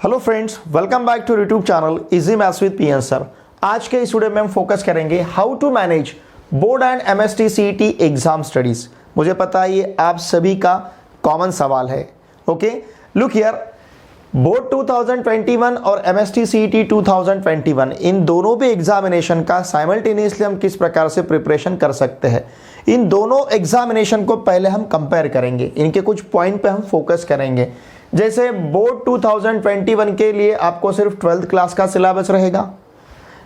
Hello friends, welcome back to YouTube channel easy maths with PN sir. आज के इस video में हम फोकस करेंगे how to manage board and MST CET exam studies. मुझे पता है ये आप सभी का कॉमन सवाल है। ओके, लुक हियर, बोर्ड 2021 और एमएसटी सीईटी 2021 इन दोनों भी एग्जामिनेशन का साइमल्टेनियसली हम किस प्रकार से प्रिपरेशन कर सकते हैं। इन दोनों एग्जामिनेशन को पहले हम कंपेयर करेंगे, इनके कुछ पॉइंट पे हम फोकस करेंगे। जैसे बोर्ड 2021 के लिए आपको सिर्फ 12th क्लास का सिलेबस रहेगा,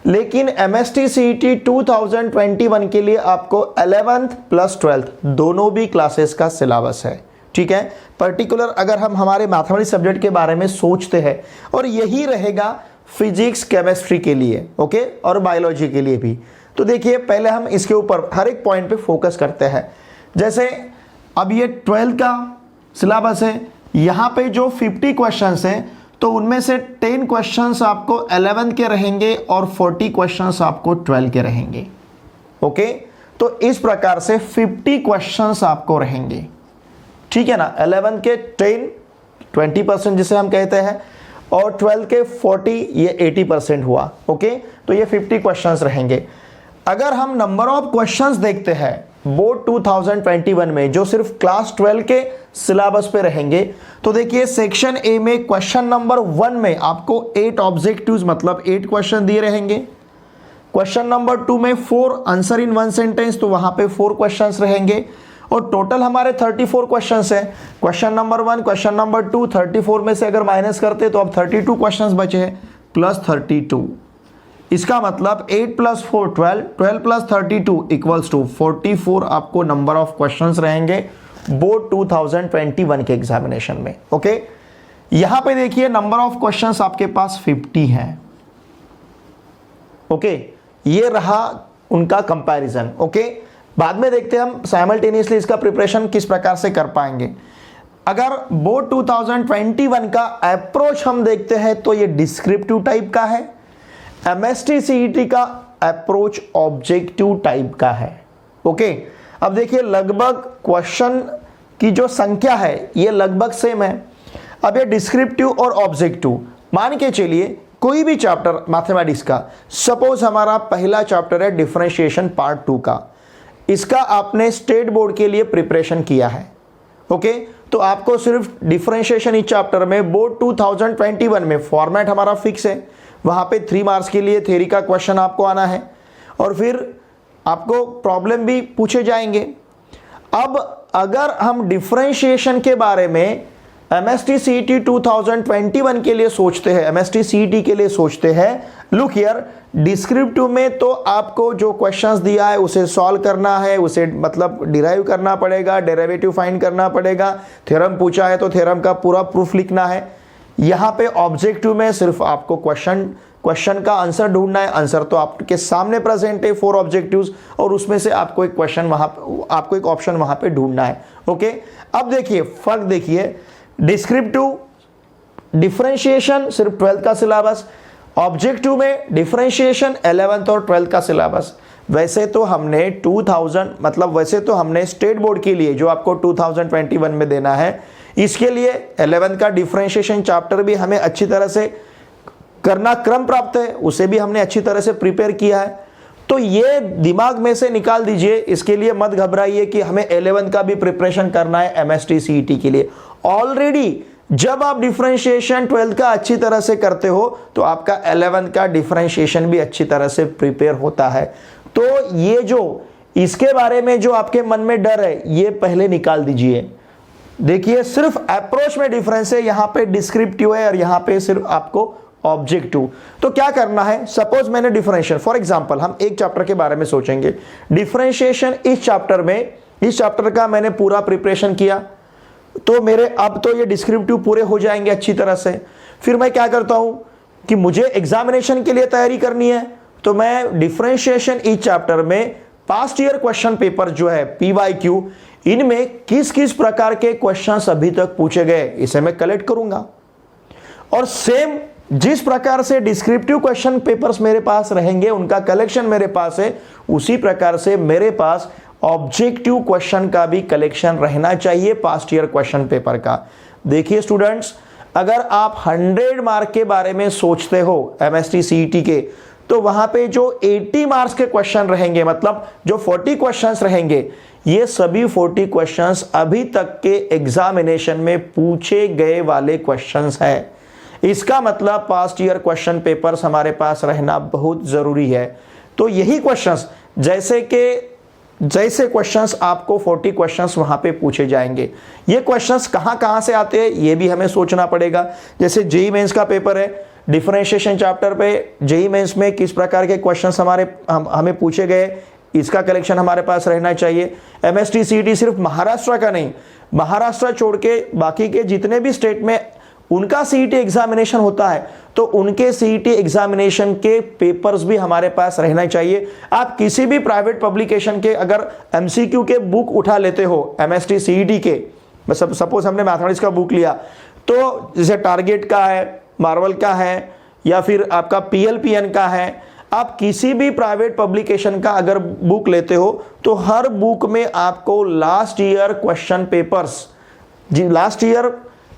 लेकिन एमएसटी सीईटी 2021 के लिए आपको 11th प्लस 12th दोनों भी क्लासेस का सिलेबस है। ठीक है, पर्टिकुलर अगर हम हमारे मैथमेटिक्स सब्जेक्ट के बारे में सोचते हैं, और यही रहेगा फिजिक्स केमिस्ट्री के लिए, ओके, और बायोलॉजी के लिए भी। तो देखिए, पहले हम इसके ऊपर हर एक पॉइंट पे फोकस करते हैं। जैसे अब ये 12th का सिलेबस है, यहाँ पे जो 50 क्वेश्चंस हैं, तो उनमें से 10 क्वेश्चंस आपको 11 के रहेंगे और 40 क्वेश्चंस आपको 12 के रहेंगे। ओके, तो इस प्रकार से 50 क्वेश्चंस आपको रहेंगे। ठीक है ना, 11 के 10 20% जिसे हम कहते हैं, और 12 के 40 ये 80% हुआ। ओके, तो ये 50 क्वेश्चंस रहेंगे। अगर हम नंबर ऑफ क्वेश्चंस देखते हैं बोर्ड 2021 में जो सिर्फ क्लास 12 के सिलेबस पे रहेंगे, तो देखिए सेक्शन ए में क्वेश्चन नंबर 1 में आपको 8 ऑब्जेक्टिव्स मतलब 8 क्वेश्चन दिए रहेंगे। क्वेश्चन नंबर 2 में 4 आंसर इन 1 सेंटेंस, तो वहां पे 4 क्वेश्चंस रहेंगे, और टोटल हमारे 34 क्वेश्चंस हैं। क्वेश्चन नंबर 1, क्वेश्चन नंबर 2, 34 में से अगर माइनस करते तो अब 32 क्वेश्चंस बचे हैं, प्लस 32। इसका मतलब 8 प्लस 4 12, 12 प्लस 32 इक्वल्स टू 44 आपको नंबर ऑफ क्वेश्चंस रहेंगे बोर्ड 2021 के एग्जामिनेशन में। ओके, यहां पे देखिए नंबर ऑफ क्वेश्चंस आपके पास 50 हैं। ओके, ये रहा उनका कंपैरिजन। ओके, बाद में देखते हैं हम साइमल्टेनियसली इसका प्रिपरेशन किस प्रकार से कर पाएंगे। अगर बोर्ड 2021 का अप्रोच हम देखते हैं तो ये डिस्क्रिप्टिव टाइप का है, एमएसटी सीईटी का अप्रोच ऑब्जेक्टिव टाइप का है। ओके, अब देखिए लगभग क्वेश्चन की जो संख्या है ये लगभग सेम है। अब ये डिस्क्रिप्टिव और ऑब्जेक्टिव मान के चलिए कोई भी चैप्टर मैथमेटिक्स का, सपोज हमारा पहला चैप्टर है डिफरेंशिएशन पार्ट 2 का, इसका आपने स्टेट बोर्ड के लिए प्रिपरेशन किया है। ओके, तो आपको सिर्फ डिफरेंशिएशन इस चैप्टर में बोर्ड 2021 में फॉर्मेट हमारा फिक्स है, वहां पे 3 मार्क्स के लिए थ्योरी का क्वेश्चन आपको आना है, और फिर आपको प्रॉब्लम भी पूछे जाएंगे। अब अगर हम डिफरेंशिएशन के बारे में एमएसटी सीईटी 2021 के लिए सोचते हैं, एमएसटी सीईटी के लिए सोचते हैं, लुक हियर, डिस्क्रिप्टिव में तो आपको जो क्वेश्चंस दिया है उसे सॉल्व करना है, उसे मतलब डिराइव करना पड़ेगा, डेरिवेटिव फाइंड करना पड़ेगा, थ्योरम पूछा है तो थ्योरम का पूरा प्रूफ लिखना है। यहां पे ऑब्जेक्टिव में सिर्फ आपको क्वेश्चन का आंसर ढूंढना है। आंसर तो आपके सामने प्रेजेंट है, 4 ऑब्जेक्टिव्स, और उसमें से आपको एक क्वेश्चन आपको एक ऑप्शन वहां पे ढूंढना है। ओके, अब देखिए फर्क देखिए, डिस्क्रिप्टिव डिफरेंशिएशन सिर्फ 12th का सिलेबस, ऑब्जेक्टिव में डिफरेंशिएशन 11th और 12th का सिलेबस। वैसे तो हमने वैसे तो हमने स्टेट बोर्ड के लिए जो आपको 2021 में देना है, इसके लिए 11th का डिफरेंशिएशन चैप्टर भी हमें अच्छी तरह से करना क्रम प्राप्त है, उसे भी हमने अच्छी तरह से प्रिपेयर किया है। तो ये दिमाग में से निकाल दीजिए, इसके लिए मत घबराइए कि हमें 11th का भी प्रिपरेशन करना है एमएसटी सीईटी के लिए। ऑलरेडी जब आप डिफरेंशिएशन 12th का अच्छी तरह से करते हो तो आपका 11th का डिफरेंशिएशन भी अच्छी तरह से प्रिपेयर होता है। तो ये जो इसके बारे में जो आपके मन में डर है ये पहले निकाल दीजिए। देखिए सिर्फ अप्रोच में डिफरेंस है, यहां पे डिस्क्रिप्टिव है और यहां पे सिर्फ आपको ऑब्जेक्टिव। तो क्या करना है, सपोज मैंने डिफरेंशिएशन, फॉर एग्जांपल हम एक चैप्टर के बारे में सोचेंगे, डिफरेंशिएशन इस चैप्टर का मैंने पूरा प्रिपरेशन किया, तो मेरे अब तो ये डिस्क्रिप्टिव पूरे हो जाएंगे अच्छी तरह से। फिर मैं क्या करता हूं कि मुझे एग्जामिनेशन के लिए तैयारी करनी है, तो मैं डिफरेंशिएशन इस चैप्टर में पास्ट ईयर क्वेश्चन पेपर जो है पीवाईक्यू, इनमें किस किस प्रकार के क्वेश्चंस अभी तक पूछे गए इसे मैं कलेक्ट करूंगा, और सेम जिस प्रकार से डिस्क्रिप्टिव क्वेश्चन पेपर्स मेरे पास रहेंगे, उनका कलेक्शन मेरे पास है, उसी प्रकार से मेरे पास ऑब्जेक्टिव क्वेश्चन का भी कलेक्शन रहना चाहिए पास्ट ईयर क्वेश्चन पेपर का। देखिए स्टूडेंट्स, अगर आप 100 मार्क के बारे में सोचते हो एमएसटी सीईटी के, तो वहां पे जो 80 मार्क्स के क्वेश्चन रहेंगे, मतलब जो 40 क्वेश्चंस रहेंगे, ये सभी 40 क्वेश्चंस अभी तक के एग्जामिनेशन में पूछे गए वाले क्वेश्चंस हैं। इसका मतलब पास्ट ईयर क्वेश्चन पेपर्स हमारे पास रहना बहुत जरूरी है। तो यही क्वेश्चंस, जैसे क्वेश्चंस आपको 40 क्वेश्चंस वहां पे पूछे जाएंगे। ये क्वेश्चंस कहां से आते हैं ये भी हमें सोचना पड़ेगा। जैसे जेईई मेंस का पेपर है, डिफरेंशिएशन चैप्टर पे जेईई मेंस में किस प्रकार के क्वेश्चंस हमें पूछे गए, इसका कलेक्शन हमारे पास रहना चाहिए। एमएसटी सीईटी सिर्फ महाराष्ट्र का नहीं, महाराष्ट्र छोड़ के बाकी के जितने भी स्टेट में उनका सीईटी एग्जामिनेशन होता है, तो उनके सीईटी एग्जामिनेशन के पेपर्स भी हमारे पास रहना चाहिए। आप किसी भी प्राइवेट पब्लिकेशन के अगर एमसीक्यू के बुक उठा लेते हो एमएसटी सीईटी के, सपोज हमने मैथमेटिक्स का बुक लिया, तो जैसे टारगेट का है, मार्वल का है, या फिर आपका पीएलपीएन का है, आप किसी भी प्राइवेट पब्लिकेशन का अगर बुक लेते हो, तो हर बुक में आपको last year question papers, last year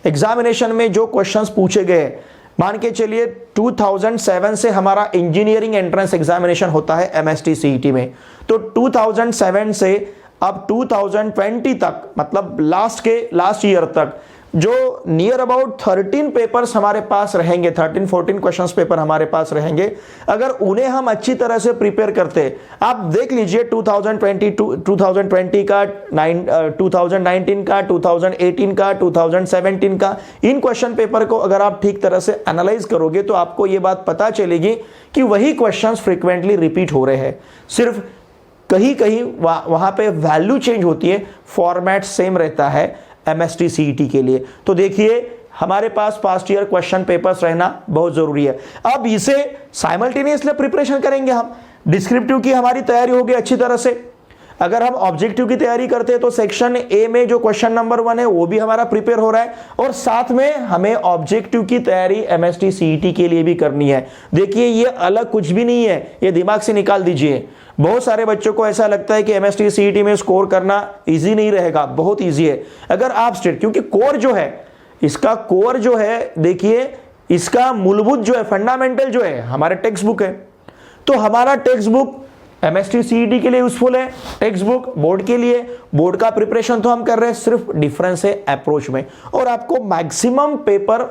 examination में जो क्वेश्चंस पूछे गए, मान के चलिए 2007 से हमारा इंजीनियरिंग एंट्रेंस एग्जामिनेशन होता है एमएसटी सीईटी में, तो 2007 से अब 2020 तक, मतलब लास्ट ईयर तक जो नियर अबाउट 13 पेपर्स हमारे पास रहेंगे, 13-14 क्वेश्चंस पेपर हमारे पास रहेंगे। अगर उन्हें हम अच्छी तरह से प्रिपेयर करते, आप देख लीजिए 2020 का, 2019 का, 2018 का, 2017 का, इन क्वेश्चन पेपर को अगर आप ठीक तरह से एनालाइज करोगे तो आपको ये बात पता चलेगी कि वही क्वेश्चंस फ्रीक्वेंटली रिपीट हो रहे हैं। सिर्फ कहीं कहीं वहां पे वैल्यू चेंज होती है, फॉर्मेट सेम रहता है एमएसटी सीईटी के लिए। तो देखिए हमारे पास पास्ट ईयर क्वेश्चन पेपर्स रहना बहुत जरूरी है। अब इसे साइमल्टेनियसली प्रिपरेशन करेंगे हम। डिस्क्रिप्टिव की हमारी तैयारी होगी अच्छी तरह से। अगर हम ऑब्जेक्टिव की तैयारी करते हैं तो सेक्शन ए में जो क्वेश्चन नंबर 1 है वो भी हमारा प्रिपेयर हो रहा है, और साथ में हमें ऑब्जेक्टिव की तैयारी एमएसटी सीईटी के लिए भी करनी है। देखिए ये अलग कुछ भी नहीं है, ये दिमाग से निकाल दीजिए। बहुत सारे बच्चों को ऐसा लगता है कि एमएसटी सीईटी में स्कोर करना इजी नहीं रहेगा, बहुत इजी है। अगर आप क्योंकि कोर जो है, इसका कोर जो है, देखिए इसका मूलभूत जो है, फंडामेंटल जो है, हमारे टेक्स्ट बुक है। तो हमारा टेक्स्ट बुक एमएसटी सीईटी के लिए यूजफुल है, टेक्स्ट बुक बोर्ड के लिए। बोर्ड का प्रिपरेशन तो हम कर रहे हैं, सिर्फ डिफरेंस है अप्रोच में। और आपको मैक्सिमम पेपर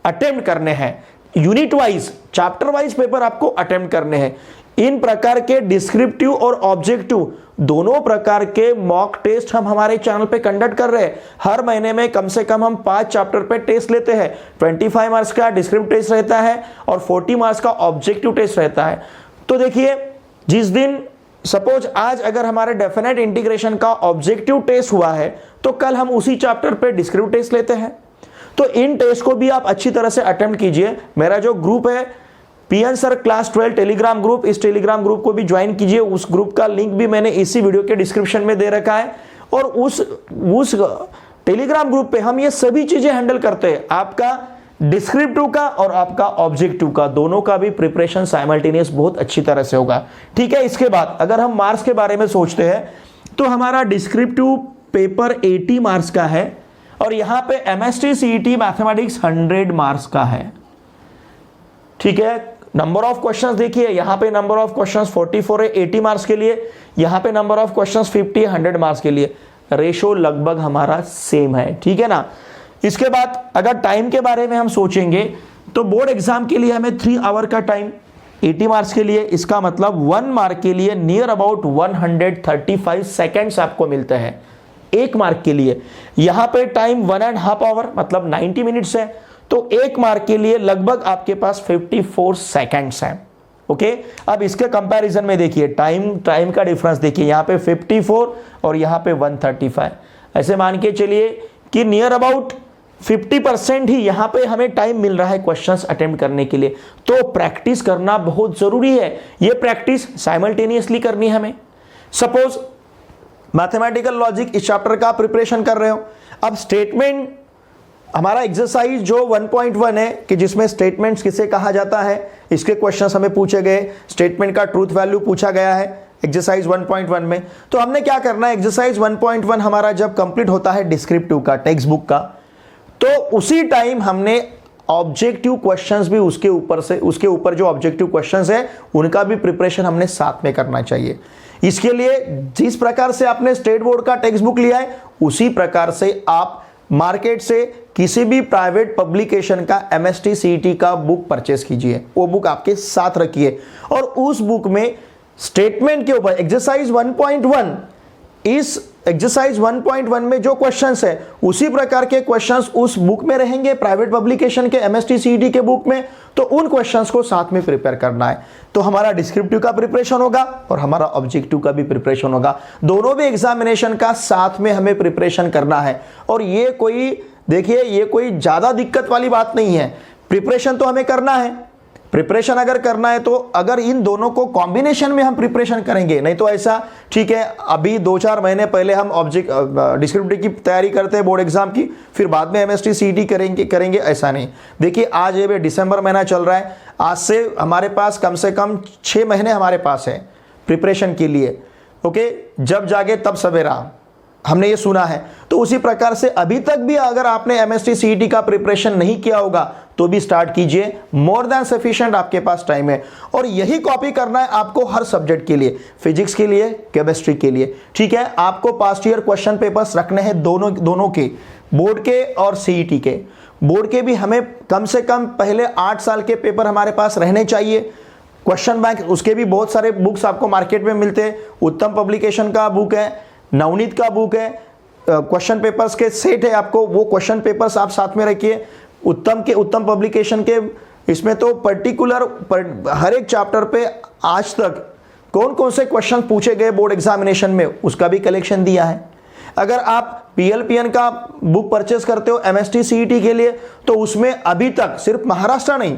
अटेम्प्ट करने हैं, unit wise, chapter wise paper आपको अटेम्प्ट करने हैं। इन प्रकार के डिस्क्रिप्टिव और ऑब्जेक्टिव दोनों प्रकार के मॉक टेस्ट हम हमारे चैनल पे कंडक्ट कर रहे हैं। हर महीने में कम से कम हम 5 चैप्टर पे टेस्ट लेते हैं। 25 मार्क्स का डिस्क्रिप्टिव टेस्ट रहता है और 40 मार्क्स का ऑब्जेक्टिव टेस्ट रहता है। तो देखिए जिस दिन सपोज आज अगर हमारे डेफिनेट इंटीग्रेशन का ऑब्जेक्टिव टेस्ट हुआ है, तो कल हम उसी चैप्टर पे डिस्क्रिप्टिव टेस्ट लेते हैं। तो इन टेस्ट को भी आप अच्छी तरह से अटेम्प्ट कीजिए। मेरा जो ग्रुप है PN sir class 12 Telegram group, इस टेलीग्राम ग्रुप को भी ज्वाइन कीजिए। उस ग्रुप का लिंक भी मैंने इसी वीडियो के डिस्क्रिप्शन में दे रखा है, और उस टेलीग्राम ग्रुप पे हम ये सभी चीजें हैंडल करते हैं। आपका डिस्क्रिप्टिव का और आपका ऑब्जेक्टिव का, दोनों का भी प्रिपरेशन साइमल्टेनियस बहुत अच्छी तरह से होगा। ठीक है, इसके बाद अगर हम मार्क्स के बारे में सोचते हैं तो हमारा डिस्क्रिप्टिव पेपर 80 मार्क्स का है, और यहां पे एमएसटी सीईटी मैथमेटिक्स 100 मार्क्स का है। ठीक है, नंबर ऑफ क्वेश्चंस देखिए, यहां पे नंबर ऑफ क्वेश्चंस 44 है 80 मार्क्स के लिए, यहां पे नंबर ऑफ क्वेश्चंस 50 है 100 मार्क्स के लिए। रेशो लगभग हमारा सेम है। ठीक है ना। इसके बाद अगर टाइम के बारे में हम सोचेंगे तो बोर्ड एग्जाम के लिए हमें 3 आवर का टाइम 80 मार्क्स के लिए, इसका मतलब 1 मार्क के लिए नियर अबाउट 135 सेकेंड्स आपको मिलते हैं 1 मार्क के लिए। यहां पे टाइम 1.5 आवर मतलब 90 मिनट्स है, तो 1 मार्क के लिए लगभग आपके पास 54 सेकेंड्स हैं। ओके, अब इसके कंपैरिजन में देखिए टाइम का डिफरेंस देखिए, यहां पे 54 और यहां पे 135। ऐसे मान के चलिए कि नियर अबाउट 50% ही यहां पे हमें टाइम मिल रहा है क्वेश्चंस अटेम्प्ट करने के लिए। तो प्रैक्टिस करना बहुत जरूरी है। ये प्रैक्टिस साइमल्टेनियसली करनी है हमें। सपोज मैथमेटिकल लॉजिक इस चैप्टर का प्रिपरेशन कर रहे हो, अब स्टेटमेंट हमारा एक्सरसाइज जो 1.1 है कि जिसमें स्टेटमेंट्स किसे कहा जाता है, इसके क्वेश्चंस हमें पूछे गए, स्टेटमेंट का ट्रूथ वैल्यू पूछा गया है एक्सरसाइज 1.1 में। तो हमने क्या करना है, एक्सरसाइज 1.1 हमारा जब कंप्लीट होता है डिस्क्रिप्टिव का, टेक्स्ट बुक का, तो उसी टाइम हमने ऑब्जेक्टिव क्वेश्चंस भी उसके ऊपर जो ऑब्जेक्टिव क्वेश्चंस है उनका भी प्रिपरेशन हमने साथ में करना चाहिए। इसके लिए जिस प्रकार से आपने स्टेट बोर्ड का टेक्स्ट बुक लिया है उसी प्रकार से आप मार्केट से किसी भी प्राइवेट पब्लिकेशन का MST CET का बुक परचेस कीजिए, वो बुक आपके साथ रखिए और उस बुक में स्टेटमेंट के ऊपर एक्सरसाइज 1.1, इस एक्सरसाइज 1.1 में जो क्वेश्चंस है उसी प्रकार के क्वेश्चंस उस बुक में रहेंगे, प्राइवेट पब्लिकेशन के MST CET के बुक में। तो उन क्वेश्चंस को साथ में प्रिपेयर करना है, तो हमारा डिस्क्रिप्टिव का प्रिपरेशन होगा और हमारा ऑब्जेक्टिव का भी प्रिपरेशन होगा। दोनों भी एग्जामिनेशन का साथ में हमें प्रिपरेशन करना है। और ये कोई देखिए, ये कोई ज्यादा दिक्कत वाली बात नहीं है, प्रिपरेशन तो हमें करना है। प्रिपरेशन अगर करना है तो अगर इन दोनों को कॉम्बिनेशन में हम प्रिपरेशन करेंगे, नहीं तो ऐसा ठीक है अभी 2-4 महीने पहले हम डिस्क्रिप्टिव की तैयारी करते हैं बोर्ड एग्जाम की, फिर बाद में MST CET करेंगे, ऐसा नहीं। देखिए आज ये दिसंबर महीना चल रहा है, आज से हमारे पास कम से कम 6 महीने हमारे पास है प्रिपरेशन के लिए। ओके, जब जागे तब सवेरा, हमने ये सुना है। तो उसी प्रकार से अभी तक भी अगर आपने MST CET का प्रिपरेशन नहीं किया होगा तो भी स्टार्ट कीजिए, मोर देन सफिशिएंट आपके पास टाइम है। और यही कॉपी करना है आपको हर सब्जेक्ट के लिए, फिजिक्स के लिए, केमिस्ट्री के लिए, ठीक है। आपको पास्ट ईयर क्वेश्चन पेपर्स रखने हैं दोनों के, बोर्ड के और CET के। बोर्ड के भी हमें कम से कम पहले 8 साल के पेपर हमारे पास रहने चाहिए। क्वेश्चन बैंक उसके भी बहुत सारे बुक्स आपको मार्केट में मिलते हैं, उत्तम पब्लिकेशन का बुक है, नवनीत का बुक है, क्वेश्चन पेपर्स के सेट है आपको, वो क्वेश्चन पेपर्स आप साथ में रखिए। उत्तम पब्लिकेशन के इसमें तो पर्टिकुलर हर एक चैप्टर पे आज तक कौन कौन से क्वेश्चन पूछे गए बोर्ड एग्जामिनेशन में उसका भी कलेक्शन दिया है। अगर आप PLPN का बुक परचेस करते हो MST CET के लिए तो उसमें अभी तक सिर्फ महाराष्ट्र नहीं,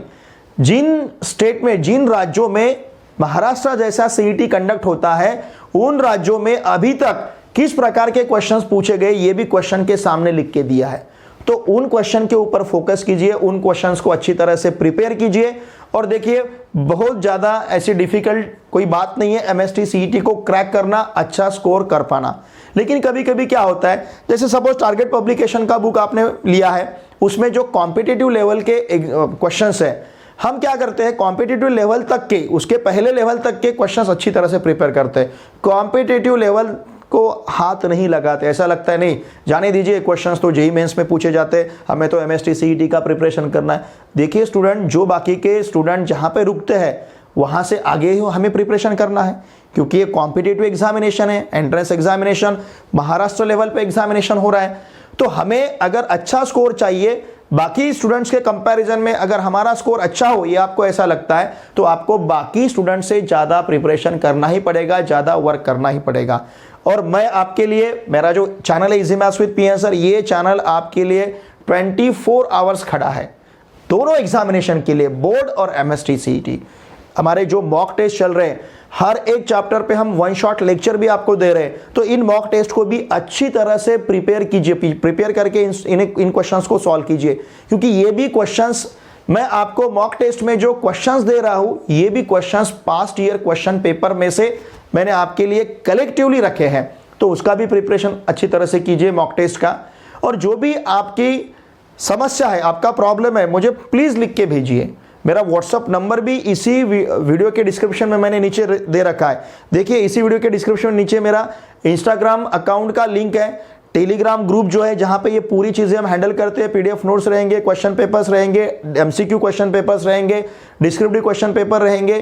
जिन स्टेट में, जिन राज्यों में महाराष्ट्र जैसा CET कंडक्ट होता है उन राज्यों में अभी तक किस प्रकार के क्वेश्चंस पूछे गए ये भी क्वेश्चन के सामने लिख के दिया है। तो उन क्वेश्चन के ऊपर फोकस कीजिए, उन क्वेश्चंस को अच्छी तरह से प्रिपेयर कीजिए। और देखिए बहुत ज्यादा ऐसी डिफिकल्ट कोई बात नहीं है MST CET को क्रैक करना, अच्छा स्कोर कर पाना। लेकिन कभी कभी क्या होता है, जैसे सपोज टारगेट पब्लिकेशन का बुक आपने लिया है, उसमें जो कॉम्पिटिटिव लेवल के क्वेश्चंस है, हम क्या करते हैं कॉम्पिटिटिव लेवल तक के, उसके पहले लेवल तक के क्वेश्चंस अच्छी तरह से प्रिपेयर करते हैं, कॉम्पिटिटिव लेवल को हाथ नहीं लगाते। ऐसा लगता है नहीं जाने दीजिए, क्वेश्चंस तो JEE मेंस में पूछे जाते हैं, हमें तो MST CET का प्रिपरेशन करना है। देखिए स्टूडेंट, जो बाकी के स्टूडेंट जहां पे रुकते हैं वहां से आगे ही हमें प्रिपरेशन करना है, क्योंकि ये कॉम्पिटिटिव एग्जामिनेशन है, एंट्रेंस एग्जामिनेशन, महाराष्ट्र लेवल पे एग्जामिनेशन हो रहा है। तो हमें अगर अच्छा स्कोर चाहिए बाकी स्टूडेंट्स के कंपैरिजन में, अगर हमारा स्कोर अच्छा हो ये आपको ऐसा लगता है, तो आपको बाकी स्टूडेंट से ज्यादा प्रिपरेशन करना ही पड़ेगा, ज्यादा वर्क करना ही पड़ेगा। और मैं आपके लिए, मेरा जो चैनल है easy maths with PN sir, ये चैनल आपके लिए 24 आवर्स खड़ा है दोनों एग्जामिनेशन के लिए, बोर्ड और MST CET। हमारे जो मॉक टेस्ट चल रहे हैं, हर एक चैप्टर पे हम 1 शॉट लेक्चर भी आपको दे रहे हैं। तो इन मॉक टेस्ट को भी अच्छी तरह से प्रिपेयर कीजिए, प्रिपेयर करके इन क्वेश्चंस को सॉल्व कीजिए, क्योंकि ये भी क्वेश्चंस मैं आपको मॉक टेस्ट में जो क्वेश्चंस दे रहा हूं ये भी questions past year question paper में से मैंने आपके लिए कलेक्टिवली रखे हैं। तो उसका भी प्रिपरेशन अच्छी तरह से कीजिए मॉक टेस्ट का। और जो भी आपकी समस्या है, आपका प्रॉब्लम है, मुझे प्लीज लिख के भेजिए। मेरा व्हाट्सअप नंबर भी इसी वीडियो के डिस्क्रिप्शन में मैंने नीचे दे रखा है। देखिए इसी वीडियो के डिस्क्रिप्शन में नीचे मेरा इंस्टाग्राम अकाउंट का लिंक है, टेलीग्राम ग्रुप जो है जहां पे ये पूरी चीजें हम हैंडल करते हैं, PDF नोट्स रहेंगे, क्वेश्चन पेपर्स रहेंगे, MCQ क्वेश्चन पेपर्स रहेंगे, डिस्क्रिप्टिव क्वेश्चन पेपर रहेंगे,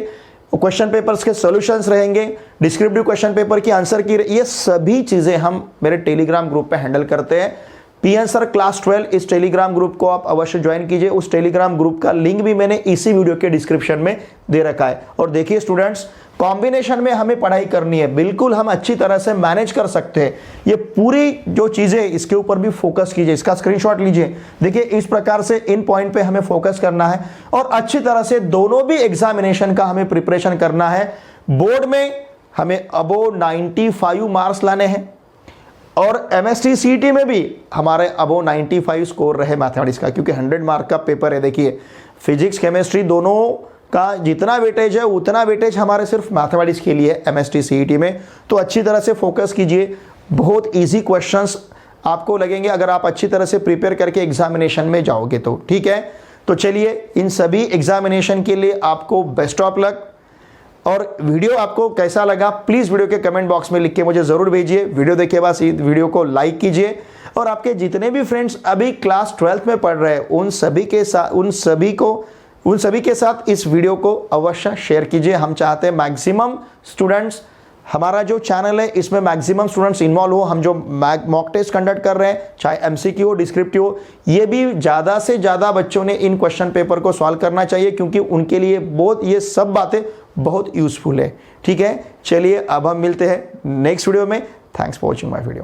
क्वेश्चन पेपर्स के सॉल्यूशंस रहेंगे, डिस्क्रिप्टिव क्वेश्चन पेपर की आंसर की, ये सभी चीजें हम मेरे टेलीग्राम ग्रुप पे हैंडल करते हैं। PN सर क्लास 12 इस टेलीग्राम ग्रुप को आप अवश्य ज्वाइन कीजिए। उस टेलीग्राम ग्रुप का लिंक भी मैंने इसी वीडियो के डिस्क्रिप्शन में दे रखा है। और देखिए स्टूडेंट्स, कॉम्बिनेशन में हमें पढ़ाई करनी है, बिल्कुल हम अच्छी तरह से मैनेज कर सकते हैं। ये पूरी जो चीजें, इसके ऊपर भी फोकस कीजिए, इसका स्क्रीनशॉट लीजिए। देखिए इस प्रकार से इन पॉइंट पे हमें फोकस करना है और अच्छी तरह से दोनों भी एग्जामिनेशन का हमें प्रिपरेशन करना है। बोर्ड में हमें अबोव 95 मार्क्स लाने हैं और MST CET में भी हमारे अबोव 95 स्कोर रहे मैथमेटिक्स का, क्योंकि 100 मार्क का पेपर है। देखिए फिजिक्स केमिस्ट्री दोनों का जितना वेटेज है उतना वेटेज हमारे सिर्फ मैथमेटिक्स के लिए MST CET में। तो अच्छी तरह से फोकस कीजिए, बहुत इजी क्वेश्चंस आपको लगेंगे अगर आप अच्छी तरह से प्रिपेयर करके एग्जामिनेशन में जाओगे तो। ठीक है, तो चलिए इन सभी एग्जामिनेशन के लिए आपको बेस्ट ऑफ लक। और वीडियो आपको कैसा लगा प्लीज़ वीडियो के कमेंट बॉक्स में लिख के मुझे ज़रूर भेजिए। वीडियो देखे बाद वीडियो को लाइक कीजिए और आपके जितने भी फ्रेंड्स अभी क्लास 12th में पढ़ रहे हैं उन सभी के साथ इस वीडियो को अवश्य शेयर कीजिए। हम चाहते हैं मैक्सिमम स्टूडेंट्स, हमारा जो चैनल है इसमें मैक्सिमम स्टूडेंट्स इन्वॉल्व हो। हम जो मॉक टेस्ट कंडक्ट कर रहे हैं, चाहे एमसीक्यू हो, डिस्क्रिप्टिव हो, ये भी ज़्यादा से ज़्यादा बच्चों ने इन क्वेश्चन पेपर को सॉल्व करना चाहिए, क्योंकि उनके लिए ये सब बातें बहुत यूजफुल है। ठीक है, चलिए अब हम मिलते हैं नेक्स्ट वीडियो में। Thanks for watching my video.